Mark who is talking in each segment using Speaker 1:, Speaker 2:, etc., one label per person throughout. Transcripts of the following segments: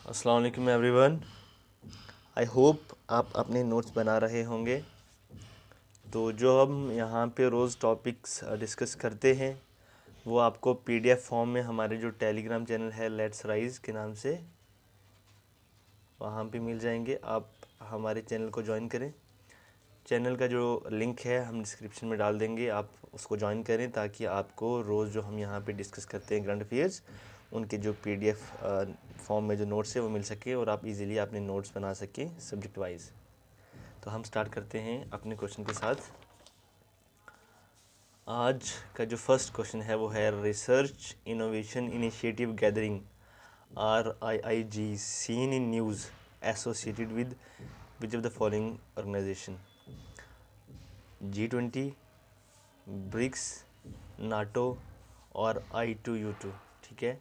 Speaker 1: अस्सलाम वालेकुम everyone. I hope आप अपने नोट्स बना रहे होंगे। तो जो हम यहाँ पे रोज़ टॉपिक्स डिस्कस करते हैं वो आपको पीडीएफ फॉर्म में हमारे जो टेलीग्राम चैनल है लेट्स राइज के नाम से वहाँ पे मिल जाएंगे। आप हमारे चैनल को ज्वाइन करें। चैनल का जो लिंक है हम डिस्क्रिप्शन में डाल देंगे, आप उसको ज्वाइन करें ताकि आपको रोज़ जो हम यहाँ पे डिस्कस करते हैं करंट अफेयर्स उनके जो पीडीएफ फॉर्म में जो नोट्स है वो मिल सके और आप इजीली अपने नोट्स बना सकें सब्जेक्ट वाइज। तो हम स्टार्ट करते हैं अपने क्वेश्चन के साथ। आज का जो फर्स्ट क्वेश्चन है वो है research innovation initiative gathering RIIG seen in news associated with which of the following organisation? G20, BRICS, NATO और I2U2। ठीक है,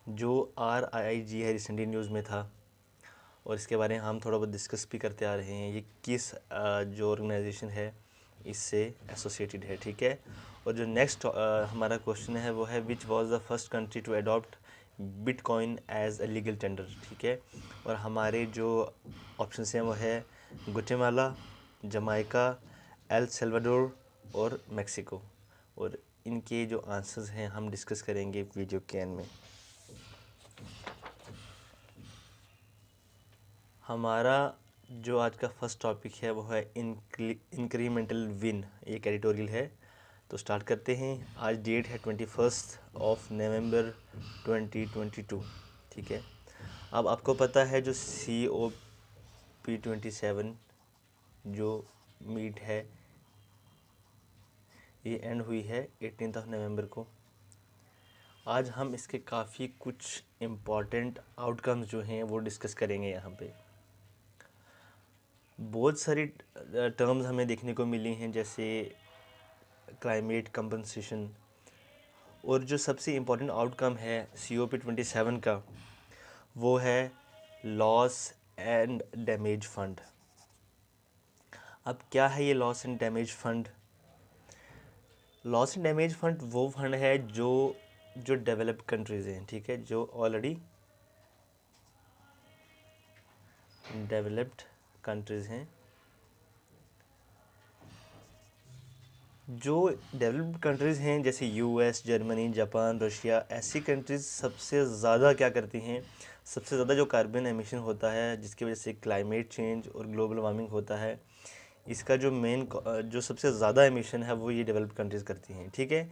Speaker 1: जो RIIG है रिसेंटली न्यूज़ में था और इसके बारे में हम थोड़ा बहुत डिस्कस भी करते आ रहे हैं। ये किस जो ऑर्गेनाइजेशन है इससे एसोसिएटेड है। ठीक है, और जो नेक्स्ट हमारा क्वेश्चन है वो है which was the first country to adopt bitcoin as a legal tender. ठीक है, और हमारे जो ऑप्शन हैं वो है गुटेमाला, जमाइका, एल सल्वाडोर और मेक्सिको। और इनके जो आंसर्स हैं हम डिस्कस करेंगे वीडियो के एंड में। हमारा जो आज का फर्स्ट टॉपिक है वो है इंक्रीमेंटल विन, एक एडिटोरियल है। तो स्टार्ट करते हैं। आज डेट है 21 नवंबर 2022। ठीक है, अब आपको पता है जो COP27 जो मीट है ये एंड हुई है 18 नवंबर को। आज हम इसके काफ़ी कुछ इम्पॉर्टेंट आउटकम्स जो हैं वो डिस्कस करेंगे यहाँ पे। बहुत सारी टर्म्स हमें देखने को मिली हैं जैसे क्लाइमेट कंपनसेशन, और जो सबसे इम्पोर्टेंट आउटकम है COP27 का वो है लॉस एंड डैमेज फंड। अब क्या है ये loss and damage fund? Loss and damage fund वो फंड है जो जो डेवलप्ड कंट्रीज़ हैं, ठीक है, जो ऑलरेडी डेवलप्ड कंट्रीज़ हैं, जो डेवलप्ड कंट्रीज़ हैं जैसे US, जर्मनी, जापान, रशिया, ऐसी कंट्रीज़ सबसे ज़्यादा क्या करती हैं, सबसे ज़्यादा जो कार्बन एमिशन होता है जिसकी वजह से क्लाइमेट चेंज और ग्लोबल वार्मिंग होता है, इसका जो मेन जो सबसे ज़्यादा एमिशन है वो ये डेवलप्ड कंट्रीज़ करती हैं। ठीक है,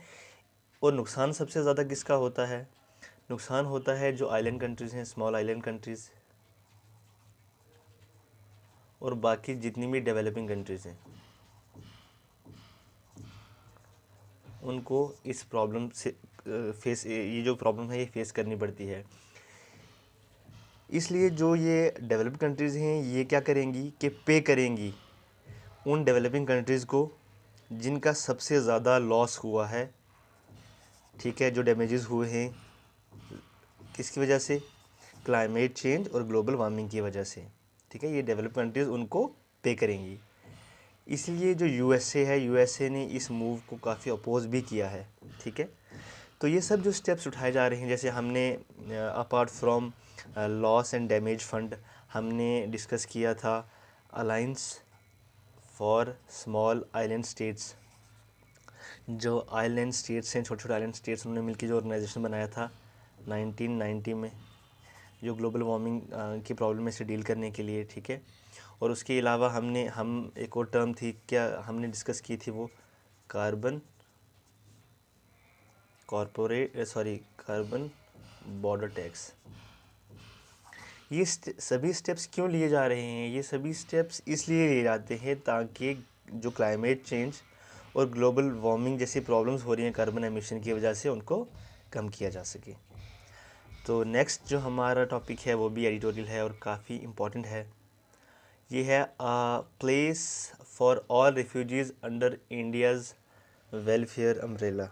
Speaker 1: और नुकसान सबसे ज़्यादा किसका होता है? नुकसान होता है जो आइलैंड कंट्रीज़ हैं, स्मॉल आइलैंड कंट्रीज़, और बाकी जितनी भी डेवलपिंग कंट्रीज़ हैं उनको इस प्रॉब्लम से ये जो प्रॉब्लम है ये फेस करनी पड़ती है। इसलिए जो ये डेवलप्ड कंट्रीज़ हैं ये क्या करेंगी कि पे करेंगी उन डेवलपिंग कंट्रीज़ को जिनका सबसे ज़्यादा लॉस हुआ है। ठीक है, जो डैमेजेस हुए हैं किसकी वजह से? क्लाइमेट चेंज और ग्लोबल वार्मिंग की वजह से। ठीक है, ये डेवलप्ड कंट्रीज़ उनको पे करेंगी। इसलिए जो USA है, USA ने इस मूव को काफ़ी अपोज भी किया है। ठीक है, तो ये सब जो स्टेप्स उठाए जा रहे हैं, जैसे हमने apart from loss and damage fund हमने डिस्कस किया था alliance for small island states. जो आइलैंड स्टेट्स हैं, छोटे छोटे आइलैंड स्टेट्स, उन्होंने मिलकर जो ऑर्गेनाइजेशन बनाया था 1990 में, जो ग्लोबल वार्मिंग की प्रॉब्लम से डील करने के लिए। ठीक है, और उसके अलावा हम एक और टर्म थी क्या हमने डिस्कस की थी, वो कार्बन कार्बन बॉर्डर टैक्स। ये सभी स्टेप्स क्यों लिए जा रहे हैं? ये सभी स्टेप्स इसलिए लिए जाते हैं ताकि जो क्लाइमेट चेंज और ग्लोबल वार्मिंग जैसी प्रॉब्लम्स हो रही हैं कार्बन एमिशन की वजह से, उनको कम किया जा सके। तो नेक्स्ट जो हमारा टॉपिक है वो भी एडिटोरियल है और काफ़ी इम्पोर्टेंट है। ये है place for all refugees under India's welfare umbrella.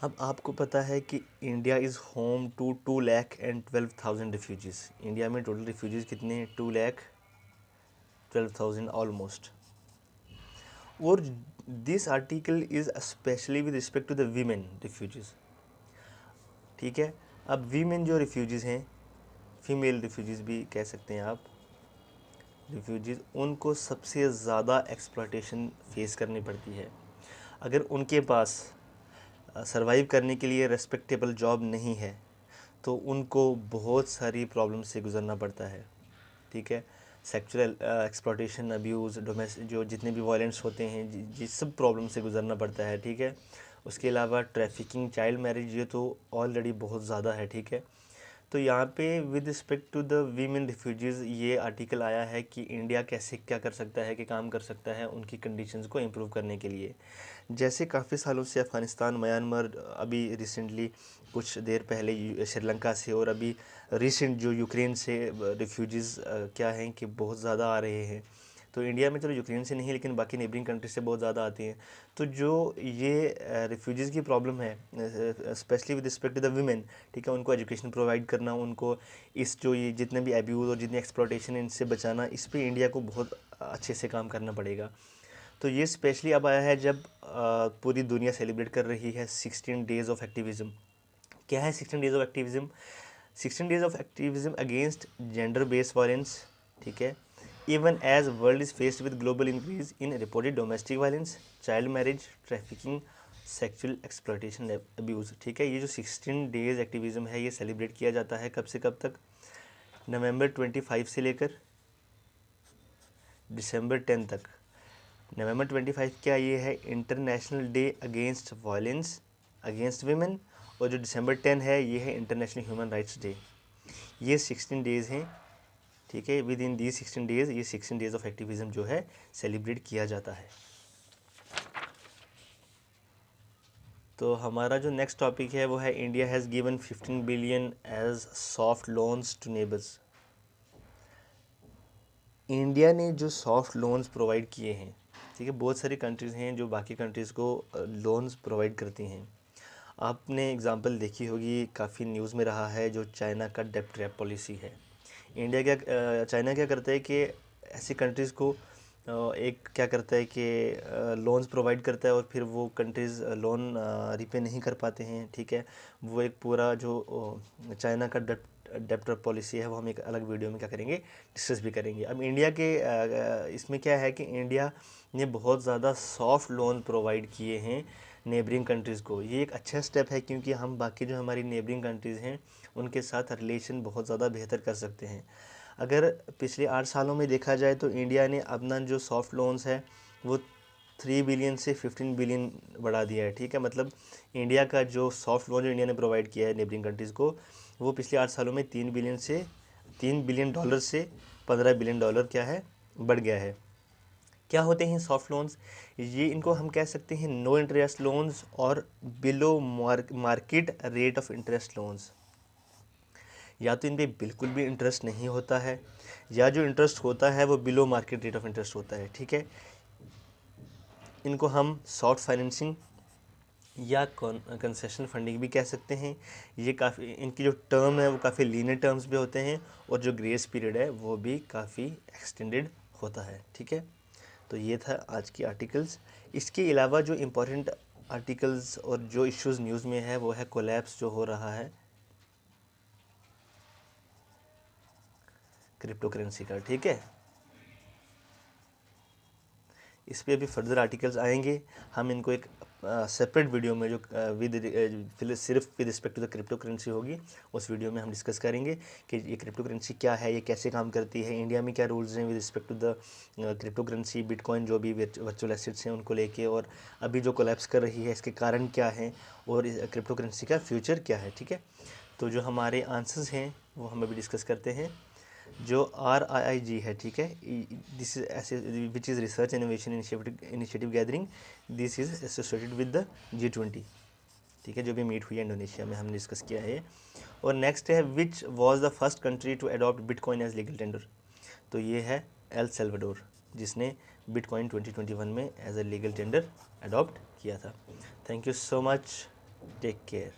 Speaker 1: अब आपको पता है कि India is home to 2,12,000 refugees. India में टोटल रिफ्यूजीज़ कितने हैं? 2,12,000 ऑलमोस्ट। और this article is specially with respect to the women refugees. ठीक है, अब वीमेन जो रिफ्यूजीज़ हैं, फीमेल रिफ्यूजीज़ भी कह सकते हैं आप, रिफ्यूजीज़, उनको सबसे ज़्यादा एक्सप्लॉयटेशन फेस करनी पड़ती है। अगर उनके पास सरवाइव करने के लिए रेस्पेक्टेबल जॉब नहीं है तो उनको बहुत सारी प्रॉब्लम से गुज़रना पड़ता है, ठीक है। सेक्सुअल एक्सप्लॉयटेशन, अब्यूज़, डोमेस्टिक, जो जितने भी वायलेंस होते हैं, जिस सब प्रॉब्लम से गुज़रना पड़ता है, ठीक है। उसके अलावा ट्रैफिकिंग, चाइल्ड मैरिज, ये तो ऑलरेडी बहुत ज़्यादा है, ठीक है। तो यहाँ पे with respect to the women refugees ये आर्टिकल आया है कि इंडिया कैसे क्या कर सकता है, कि काम कर सकता है उनकी कंडीशंस को इम्प्रूव करने के लिए। जैसे काफ़ी सालों से अफ़गानिस्तान, म्यांमार, अभी रिसेंटली कुछ देर पहले श्रीलंका से, और अभी रिसेंट जो यूक्रेन से रिफ्यूजीज़ क्या हैं कि बहुत ज़्यादा आ रहे हैं। तो इंडिया में चलो यूक्रेन से नहीं, लेकिन बाकी नेबरिंग कंट्री से बहुत ज़्यादा आती हैं। तो जो ये रिफ्यूजीज़ की प्रॉब्लम है, specially with respect to the women, ठीक है, उनको एजुकेशन प्रोवाइड करना, उनको इस जो ये जितने भी एब्यूज़ और जितनी एक्सप्लॉयटेशन है इनसे बचाना, इस पे इंडिया को बहुत अच्छे से काम करना पड़ेगा। तो ये स्पेशली अब आया है जब पूरी दुनिया सेलिब्रेट कर रही है 16 डेज़ ऑफ एक्टिविज़म। क्या है 16 days of activism? 16 days of activism against gender based violence, ठीक है। Even as world is faced with global increase in reported domestic violence, child marriage, trafficking, sexual exploitation, abuse, ठीक है। ये जो 16 days activism है ये सेलिब्रेट किया जाता है कब से कब तक? नवंबर 25 से लेकर दिसंबर 10 तक। नवंबर 25 क्या ये है international day against violence against women, और जो दिसंबर 10 है ये है इंटरनेशनल ह्यूमन राइट्स डे। ये 16 डेज़ हैं, ठीक है। विद इन दी 16 डेज़ ये 16 डेज़ ऑफ एक्टिविज़म जो है सेलिब्रेट किया जाता है। तो हमारा जो नेक्स्ट टॉपिक है वो है India has given 15 billion as soft loans to neighbours. India ने जो सॉफ्ट लोन्स प्रोवाइड किए हैं, ठीक है, बहुत सारी कंट्रीज़ हैं जो बाकी कंट्रीज़ को लोन्स प्रोवाइड करती हैं। आपने एग्ज़ाम्पल देखी होगी, काफ़ी न्यूज़ में रहा है जो चाइना का डेब्ट ट्रैप पॉलिसी है। चाइना क्या करता है कि ऐसी कंट्रीज़ को एक क्या करता है कि लोन्स प्रोवाइड करता है, और फिर वो कंट्रीज़ लोन रिपे नहीं कर पाते हैं, ठीक है। वो एक पूरा जो चाइना का डेब्ट पॉलिसी है वो हम एक अलग वीडियो में क्या करेंगे, डिस्कस भी करेंगे। अब इंडिया के इसमें क्या है कि इंडिया ने बहुत ज़्यादा सॉफ्ट लोन प्रोवाइड किए हैं नेबरिंग कंट्रीज़ को। ये एक अच्छा स्टेप है क्योंकि हम बाकी जो हमारी नेबरिंग कंट्रीज़ हैं उनके साथ रिलेशन बहुत ज़्यादा बेहतर कर सकते हैं। अगर पिछले 8 सालों में देखा जाए तो इंडिया ने अपना जो सॉफ्ट लोन्स है वो 3 बिलियन से 15 बिलियन बढ़ा दिया है, ठीक है। मतलब इंडिया का जो सॉफ्ट लोन जो इंडिया ने प्रोवाइड किया है नेबरिंग कंट्रीज़ को, वो पिछले 8 सालों में 3 बिलियन डॉलर से 15 बिलियन डॉलर क्या है, बढ़ गया है। क्या होते हैं सॉफ्ट लोन्स? ये इनको हम कह सकते हैं नो इंटरेस्ट लोन्स और below market rate of interest loans. या तो इन पर बिल्कुल भी इंटरेस्ट नहीं होता है, या जो इंटरेस्ट होता है वो below market rate of interest होता है, ठीक है। इनको हम सॉफ्ट फाइनेंसिंग या कंसेशन फंडिंग भी कह सकते हैं। ये काफ़ी, इनकी जो टर्म है वो काफ़ी लीनियर टर्म्स भी होते हैं, और जो ग्रेस पीरियड है वो भी काफ़ी एक्सटेंडेड होता है, ठीक है। तो ये था आज की आर्टिकल्स। इसके अलावा जो इम्पोर्टेंट आर्टिकल्स और जो इश्यूज़ न्यूज़ में है वो है कोलैप्स जो हो रहा है क्रिप्टो करेंसी का, ठीक है। इस पर अभी फर्दर आर्टिकल्स आएंगे, हम इनको एक सेपरेट वीडियो में जो सिर्फ with respect to the crypto currency होगी, उस वीडियो में हम डिस्कस करेंगे कि ये क्रिप्टो करेंसी क्या है, ये कैसे काम करती है, इंडिया में क्या रूल्स हैं with respect to the crypto currency, bitcoin, जो भी वर्चुअल एसेट्स हैं उनको लेके, और अभी जो कोलैप्स कर रही है इसके कारण क्या हैं, और क्रिप्टो करेंसी का फ्यूचर क्या है, ठीक है। तो जो हमारे आंसर्स हैं वो हम अभी डिस्कस करते हैं। जो RIIG है, ठीक है, दिस इज ऐसे which is research innovation initiative gathering, this is associated with the G20, ठीक है, जो भी मीट हुई है इंडोनेशिया में, हमने डिस्कस किया है। और नेक्स्ट है which was the first country to adopt bitcoin as legal tender. तो ये है एल सेल्वाडोर, जिसने बिटकॉइन 2021 में as a legal tender adopt किया था। Thank you so much, take care.